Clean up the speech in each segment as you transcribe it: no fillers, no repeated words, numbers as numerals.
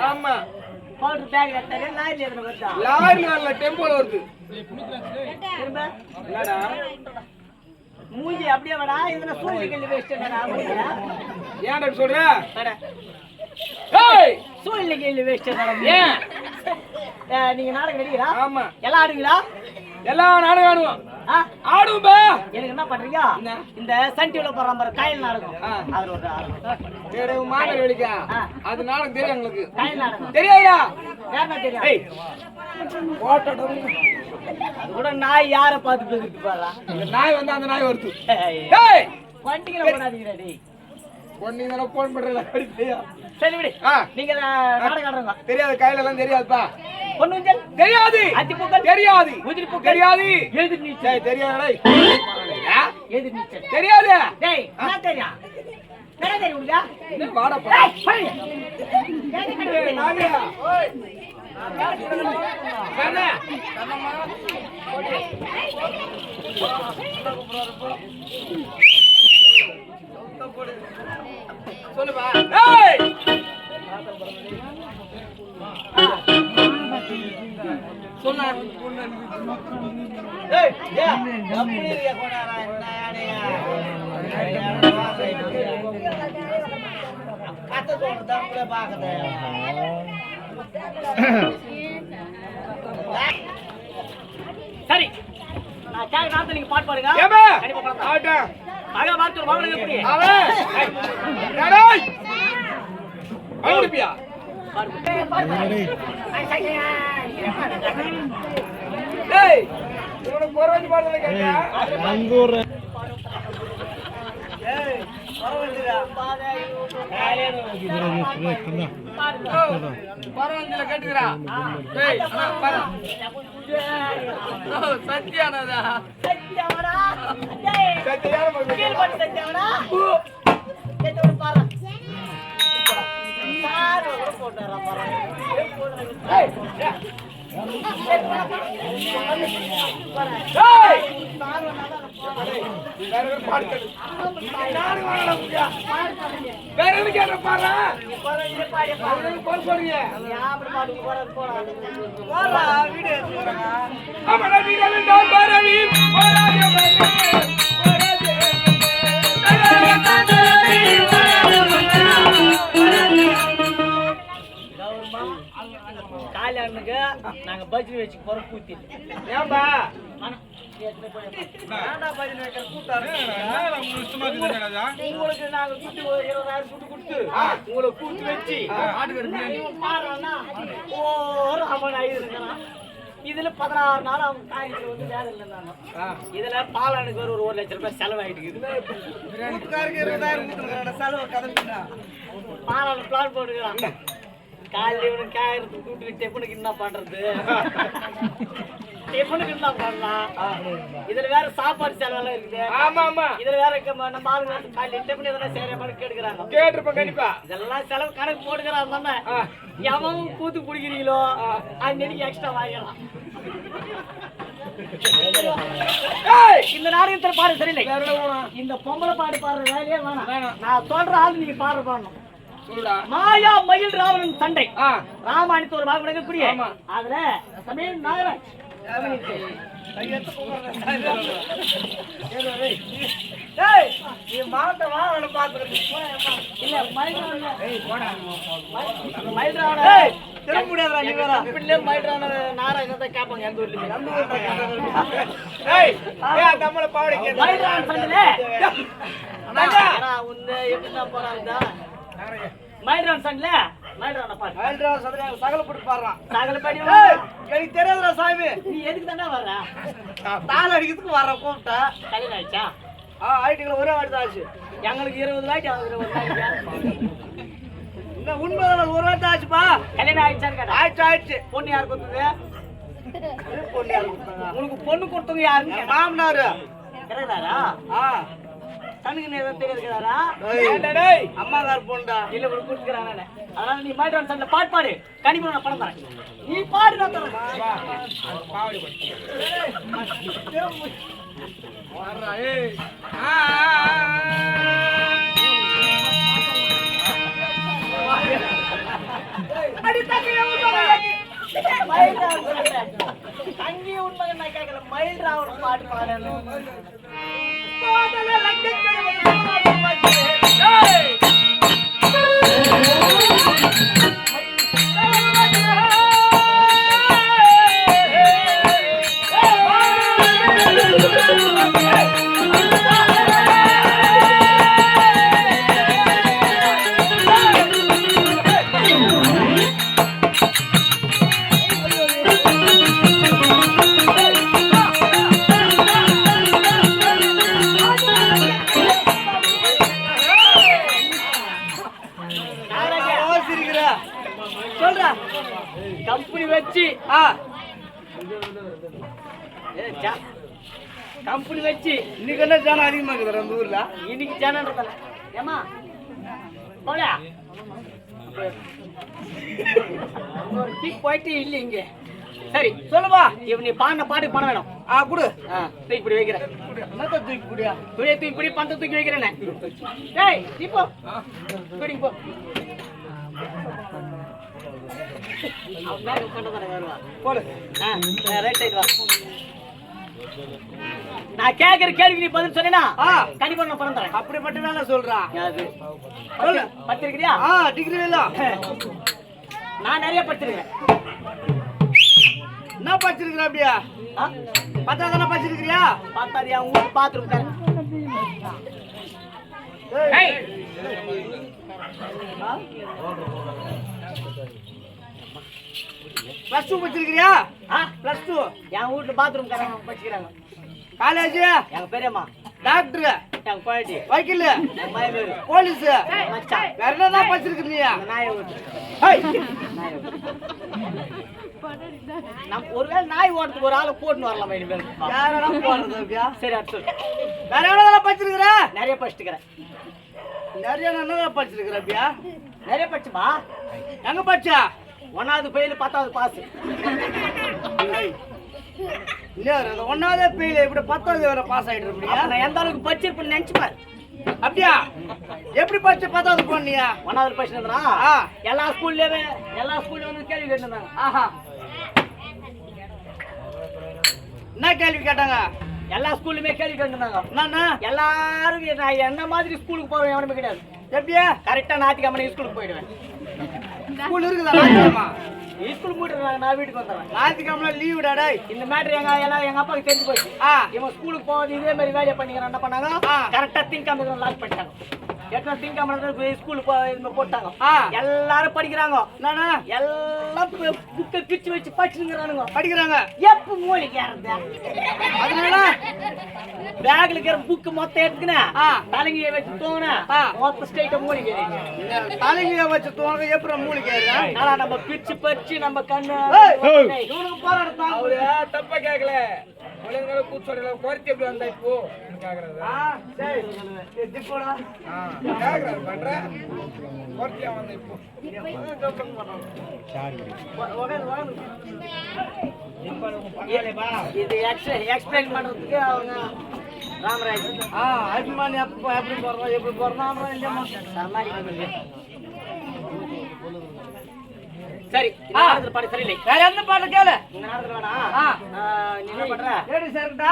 ஆமா powder back எடுத்தாரு லாரில எதுல வருதா லாரில இல்ல டெம்போல வருது திரும்ப என்னடா மூஞ்சி அப்படியே வாடா இதுல சூழ்நிலை வேஸ்டடா மூஞ்சியா ஏன்டா சொல்ற வாடா ஏய் சூழ்நிலை வேஸ்டடா ஏன் நீங்க நாடகம் நடிக்கிறா ஆமா எல்லாம் ஆடுவீங்களா எல்லாம் நாடகம் ஆடுவோம் ஆடுவோம் பா எனக்கு என்ன பண்றீங்க இந்த சன் டிவில போற மாதிரி காயல் நாடகம் அது ஒரு ஏடே மாமர் வெளிக்கா அது நாடகம் தெரியும் உங்களுக்கு காயல் நாடகம் தெரியாதா யாரா தெரியும் ஏய் ஓட்டட அது கூட நாய் யாரை பார்த்து பேசிட்டு பாறா இந்த நாய் வந்து அந்த நாய் வருது ஏய் வண்டில போடாதீங்கடா டேய் பொண்ணுங்க போன் பண்றல அடிச்சியா சரி விடு நீங்க நாடகம் ஆடுறீங்க தெரியாது கையில எல்லாம் தெரியாதுப்பா பொன்னுஞ்சல் தெரியாது அத்திப்பூக்கள் தெரியாது உதிரி பூக்கள் தெரியாது எதிர் நீச்சல் தெரியாதடா எதிர் நீச்சல் தெரியாது டேய் நான் தெரியும் வேற தெரியும்டா என்ன வாடா ஏய் நாமியா ஓய் கண்ணா சொல்லுமா ஏய் சொன்னா ஏய் அப்படியே கொண்டாரா நானேயா காத்து தோணுதா கூட பாக்குதே சரி நான் கேக்க நாத்து நீங்க பாட்டு பாடுங்க ஏமா கண்டிப்பா பாடுங்க ஆடா மகா மாத்து வாங்குங்க எப்படி அவன் டேய் அங்கடிப்பியா டேய் இவன போறவங்க பாடுறத கேட்டியா அங்கூர் ஏய் பரவந்திரா பரவந்தில கேட்டுக்கறா டேய் பாரு சத்தியானதா சத்தியவடா டேய் சத்தியான கீழ போட்டு சத்தியவடா கேட்டு பாரு சார் ஒரு போடுறா பாரு ஏய் காலையானுக்கு நாங்க பஜ்ரி வச்சு போற கூத்தி ஏம்பா உங்களுக்கு நாங்க கூட்டி 20,000 கூட்டி கொடுத்து உங்களை கூட்டி வச்சு ஒரு அம்மன் ஆயிருக்கிறான் இதுல 16 நாள் அவங்க காய்கறி வந்து வேலை இல்லைன்னாங்க இதுல பாலானுக்கு ஒரு 1 லட்சம் ரூபாய் செலவாயிட்டு பாலானு பிளான் போட்டுக்கிறான் காலையில் இவனுக்கு காய்கறி கூட்டி டெப்பனுக்கு என்ன பண்றது டெப்பனுக்கு என்ன பண்ணலாம் இதுல வேற சாப்பாடு செலவெல்லாம் இருக்குது ஆமா ஆமா இதுல வேற நம்ம ஆளுங்க காலையில் டெப்பன் எதனா சரியா பண்ணி கேட்கிறாங்க கேட்டிருப்பேன் கண்டிப்பா இதெல்லாம் செலவு கணக்கு போட்டுக்கிறான் தானே எவன் கூத்து குடிக்கிறீங்களோ அன்னைக்கு எக்ஸ்ட்ரா வாங்கிடலாம் இந்த நாடகத்துல பாடு சரியில்லை இந்த பொம்பளை பாடு பாடுற வேலையே வேணாம் நான் சொல்ற ஆள் நீங்க பாடுற பாடணும் மாயா மயில் ராவணன் சண்டை ராமாயணத்து ஒரு பாகம் நடக்கக்கூடிய அதுல சமயம் நாகராஜ் கேட்பாங்க எந்த ஊர்ல போறாங்க மைல்ரான் சங்கல மைல்ரான் பாரு மைல்ரான் சதுர சகல போட்டு பாறறான் சகல படி எனக்கு தெரியாதுடா சாமி நீ எதுக்கு தான வர்ற தாள அடிக்கிறதுக்கு வர கூப்டா கல்யாணம் ஆயிச்சா ஆயிட்டுல ஒரே வாட்டி தான் ஆச்சு எங்களுக்கு 20 வாட்டி ஆகுது ஒரு வாட்டி இந்த உண்மைதான் ஒரு வாட்டி ஆச்சுப்பா கல்யாணம் ஆயிச்சான்னு கேட்டா ஆயிச்சு பொண்ணு யார் கொடுத்தது பொண்ணு யார் கொடுத்தாங்க உங்களுக்கு பொண்ணு கொடுத்தவங்க யாருன்னு மாமனாரு கேக்குறாரா கண்ணுக்கு நேரம் தெரியாதுக்கிறாரா டேய் அம்மாதார் போண்டா இல்ல ஒரு கூட்டுக்கறானே அதனால நீ மைட்ரான் சண்ட பாட் பாடு கண்டிப்பா நான் பணம் தரேன் நீ பாடு நான் தரேன் பாவடி வரா ஏய் அடி தங்கையே மயில் சொல்றேன். தங்கி உண்மை நான் கேட்கல. மயில் ராவணன் பாட்டு பாடணும். கம்பெனி வச்சு கம்பெனி வச்சு இன்னைக்கு என்ன ஜனம் அதிகமா இருக்குது அந்த ஊர்ல. இன்னைக்கு ஜனன்றதால ஏமா போடா போயிட்டு இல்லை இங்க. சரி சொல்லுவா. இவன் நீ பாடின பாட்டுக்கு பணம் வேணும். குடு. தூக்கி பிடி வைக்கிறேன். என்னத்த தூக்கி குடியா? துணியை தூக்கி பிடி பணத்தை தூக்கி வைக்கிறேன். டேய் நீ போ குடி போ. நான் கேக்குற கேள்வி நீ பதில் சொன்னா கண்டிப்பா நான் பணம் தரேன். அப்படிப்பட்ட வேலை சொல்றான். படிச்சிருக்கியா? டிகிரி எல்லாம் நான் நிறைய படிச்சிருக்கேன். என்ன படிச்சிருக்கிற? அப்படியா 10வது தானே படிச்சிருக்கிறியா? 10வது என் ஊர் பாத்ரூம் தரேன். +2 படிச்சிருக்கிறியா? +2 என் வீட்டுல பாத்ரூம் தரேன் படிச்சுக்கிறாங்க. காலேஜ் எங்க பெரியம்மா டாக்டர், எங்க பாட்டி வக்கீல், மயமேரு போலீஸ், மச்சான் வேற என்ன படிச்சிருக்கிறியா? நாயை ஓட்டு. நம்ம ஒருவேளை நாய் ஓட்டுறதுக்கு ஒரு ஆளை போட்டுன்னு வரலாம் இனிமேல். யாரெல்லாம் போறது அப்படியா? சரி அடுத்து வேற எவ்வளவு படிச்சிருக்கிற? நிறைய படிச்சுக்கிறேன். நிறைய என்ன படிச்சிருக்கிற? அப்படியா நிறைய படிச்சுமா? எங்க படிச்சா? 1வது ஃபெயில் 10வது பாஸ். இல்ல 1வது ஃபெயில் இப்படி 10வது வரை பாஸ் ஆயிட்டு இருப்பியா? நான் எந்த அளவுக்கு படிச்சிருப்பேன்னு நினைச்சு பாரு. அப்படியா? எப்படி படிச்ச 10வது போனியா? 1வது படிச்சிருந்தா எல்லா ஸ்கூல்லயும் வந்து கேள்வி கேட்டிருந்தாங்க. என்ன கேள்வி கேட்டாங்க? எல்லா ஸ்கூல்லுமே கேள்வி கேட்டிருந்தாங்க. என்னன்னா எல்லாரும் நான் என்ன மாதிரி ஸ்கூலுக்கு போவேன் எவனுமே கிடையாது. எப்படியா? கரெக்டா ஞாயிற்றுக்கிழமை ஸ்கூலுக்கு போயிடுவேன். ஸ்கூல் இருக்குதா? ஞாயிற்றுக்கிழமை ஸ்கூல் மூட்டுறாங்க. நான் வீட்டுக்கு வந்துடுறேன். ஞாயிற்றுக்கிழமை லீவுடா டேய். இந்த மேட்ரு எங்க அப்பாவுக்கு தெரிஞ்சு போச்சு. இவன் ஸ்கூலுக்கு போவது இதே மாதிரி வேலையை பண்ணிக்கிறான். என்ன பண்ணாங்க? கரெக்டா திங்காம லாக் பண்ணிட்டாங்க. எத்தனை திங்காம ஸ்கூலுக்கு போட்டாங்க. எல்லாரும் படிக்கிறாங்க. எல்லாம் புக்கை கிச்சு வச்சு படிச்சுங்கிறானுங்க. படிக்கிறாங்க. எப்ப மூளைக்கு ஏறது? அதனால பேக்ல இருக்கிற புக்கு மொத்தம் எடுத்துக்கினேன் தலைங்கிய வச்சு தூங்கினா மொத்த ஸ்ட்ரைட்டா மூளைக்கு தலைங்கிய வச்சு தூங்க எப்படி மூளைக்கு ஏறா? நம்ம பிச்சு பறிச்சு நம்ம கண்ணு தப்பா கேட்கல. கூச்சோட குறைச்சி எப்படி வந்தா இப்போ இது எக்ஸ்பிளைன் பண்றதுக்கு அவங்க ராமராஜ் அபிமானி எப்படி போறோம் எப்படி போறோம் இல்லையம்மா சரி பாடு சரியில்லை. வேற எந்த பாட்டு கேளு. இந்த நேரத்துல வேணா நீ என்ன பண்ற? ஏடி சரிடா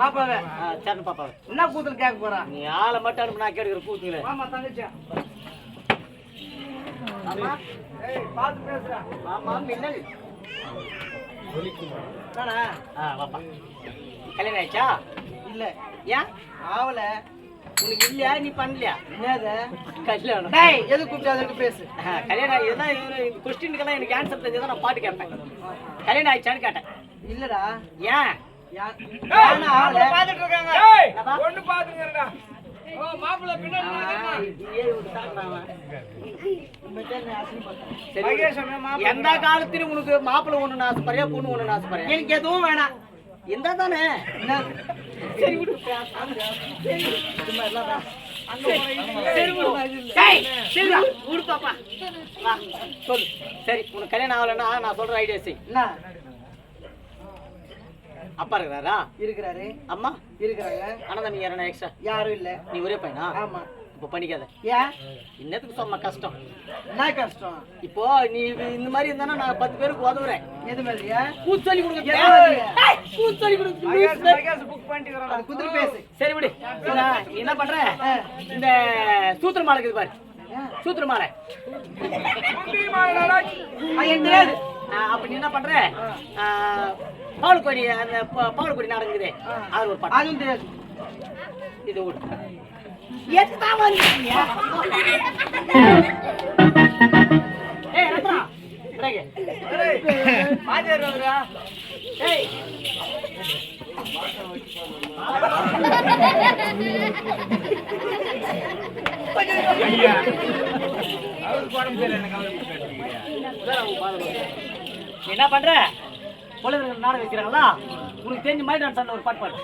பாப்பாவே சரண் பாப்பாவே என்ன கூத்துல கேட்க போறான்? நீ ஆளை மட்டும் அனுப்பு நான் கேட்கிற கூத்துங்களே. ஆமா தங்கச்சி ஆமா பாத்து பேசுறா. ஆமா மின்னல் தானா? வாப்பா. கல்யாணம் ஆயிடுச்சா? இல்ல. ஏன் ஆவல? உனக்கு இல்லையா? நீ பண்ணலையா? என்னது கல்யாணம்? டேய் எது கூப்பிட்டு பேசு. கல்யாணம் இதுதான் கொஸ்டினுக்கெல்லாம் எனக்கு ஆன்சர் தெரிஞ்சதான் நான் பாட்டு கேட்பேன். கல்யாணம் ஆயிடுச்சான்னு கேட்டேன். இல்லடா. ஏன் பாத்துட்டு இருக்காங்க? ஒண்ணு பாத்துங்கடா. ஓ மாப்பிள்ளை பின்னாடி எந்த காலத்திலும் உனக்கு மாப்பிள்ளை ஒண்ணு ஆசைப்படுறியா பொண்ணு ஒண்ணு ஆசைப்படுறியா? எனக்கு எதுவும் வேணாம். எந்த தானே சரி விடு. பாப்பா சொல்லு. சரி உனக்கு கல்யாணம் ஆகலன்னா நான் சொல்ற ஐடியா செய். அப்பா இருக்கிறாரா? இருக்கிறாரு. அம்மா இருக்கிறாங்க. ஆனா நீ யாரா எக்ஸ்ட்ரா? யாரும் இல்ல. நீ ஒரே பையனா? ஆமா. இப்போ பண்ணிக்காத. ஏன் இன்னத்துக்கு சொன்ன கஷ்டம். என்ன கஷ்டம்? இப்போ நீ இந்த மாதிரி இருந்தானா நான் 10 பேருக்கு உதவுறேன். எது மாதிரியா? கூத்து சொல்லி கொடுக்க. கூத்து சொல்லி கொடுக்க. புக் பண்ணிட்டு குதிரை பேசு. சரி விடு. நீ என்ன பண்ற? இந்த சூத்திர மாலை இருக்குது பாரு. சூத்திர மாலை. அப்ப நீ என்ன பண்ற? பாலுக்கொடி அந்த பாலுக்கொடி நாடங்குது. அது ஒரு பாட்டு. அதுவும் தெரியாது. இது ஓடு. எதுதான் வந்தீங்க? ஏய் ரத்னா. பிரேக். ஏய் மாஜர் வரா. ஏய். ஐயா அவருக்கு உடம்பு சரியில்லை எனக்கு அவருக்கு நீ என்ன பண்ற? பொழுது நாடகம் வைக்கிறாங்களா? உனக்கு தெரிஞ்ச மாதிரி நான் ஒரு பாட்டு பாடு.